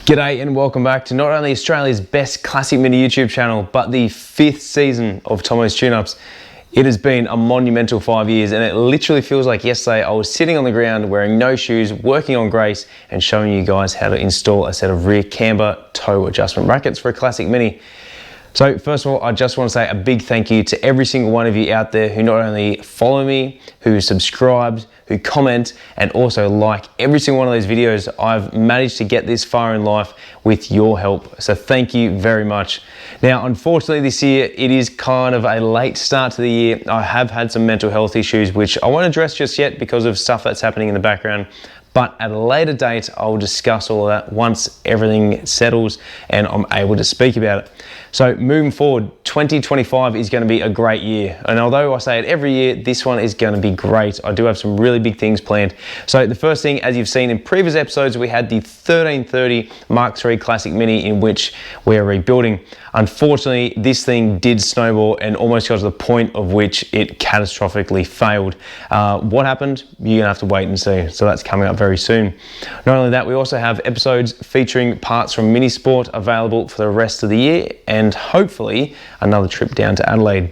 G'day and welcome back to not only Australia's best classic mini YouTube channel, but the 5th season of Tomo's Tune-Ups. It has been a monumental 5 years, and it literally feels like yesterday I was sitting on the ground wearing no shoes, working on Grace and showing you guys how to install a set of rear camber toe adjustment brackets for a classic mini. So first of all, I just want to say a big thank you to every single one of you out there who not only follow me, who subscribe, who comment, and also like every single one of those videos. I've managed to get this far in life with your help. So thank you very much. Now, unfortunately this year, it is kind of a late start to the year. I have had some mental health issues, which I won't address just yet because of stuff that's happening in the background. But at a later date, I'll discuss all of that once everything settles and I'm able to speak about it. So moving forward, 2025 is going to be a great year. And although I say it every year, this one is going to be great. I do have some really big things planned. So the first thing, as you've seen in previous episodes, we had the 1330 Mark III Classic Mini in which we are rebuilding. Unfortunately, this thing did snowball and almost got to the point of which it catastrophically failed. What happened? You're gonna have to wait and see. So that's coming up very soon. Not only that, we also have episodes featuring parts from Mini Sport available for the rest of the year and hopefully another trip down to Adelaide.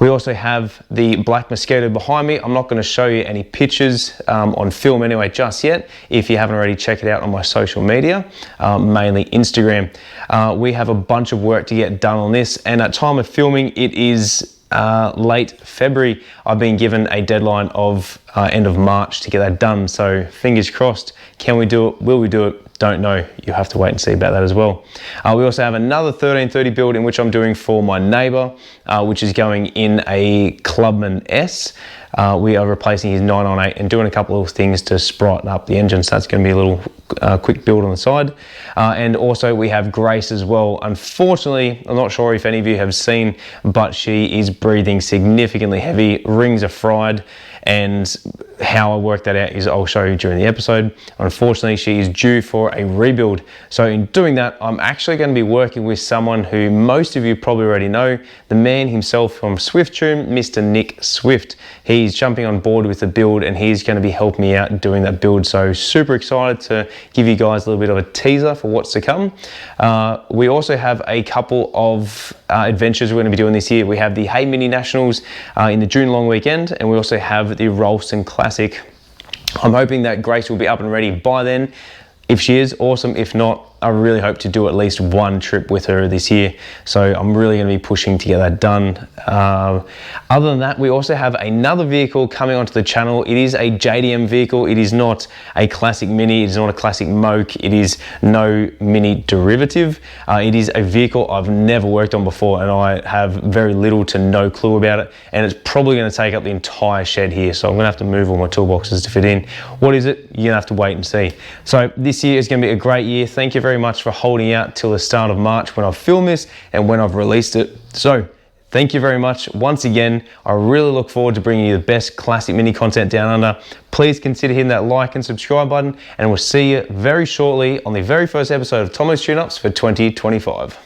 We also have the Black Mosquito behind me. I'm not going to show you any pictures on film anyway just yet. If you haven't already, check it out on my social media, mainly Instagram. We have a bunch of work to get done on this, and at time of filming it is late February. I've been given a deadline of end of March to get that done, so fingers crossed. Can we do it? Will we do it? Don't know. You have to wait and see about that as well. We also have another 1330 build in which I'm doing for my neighbour, which is going in a Clubman S. We are replacing his 998 and doing a couple of things to brighten up the engine, so that's going to be a little quick build on the side. And also we have Grace as well. Unfortunately, I'm not sure if any of you have seen, but she is breathing significantly heavy, rings are fried, and how I work that out is I'll show you during the episode. Unfortunately, she is due for a rebuild. So in doing that, I'm actually going to be working with someone who most of you probably already know, the man himself from Swift Tune, Mr. Nick Swift. He's jumping on board with the build and he's going to be helping me out doing that build. So super excited to give you guys a little bit of a teaser for what's to come. We also have a couple of adventures we're going to be doing this year. We have the Hey Mini Nationals in the June long weekend, and we also have the Ralston Classic. I'm hoping that Grace will be up and ready by then. If she is, awesome. If not, I really hope to do at least one trip with her this year. So I'm really going to be pushing to get that done. Other than that, we also have another vehicle coming onto the channel. It is a JDM vehicle. It is not a classic mini. It is not a classic moke. It is no mini derivative. It is a vehicle I've never worked on before and I have very little to no clue about it. And it's probably going to take up the entire shed here. So I'm going to have to move all my toolboxes to fit in. What is it? You're going to have to wait and see. So this year is going to be a great year. Thank you very much for holding out till the start of March when I've filmed this and when I've released it. So thank you very much once again. I really look forward to bringing you the best classic mini content down under. Please consider hitting that like and subscribe button, and we'll see you very shortly on the very first episode of Tomo's Tune-Ups for 2025.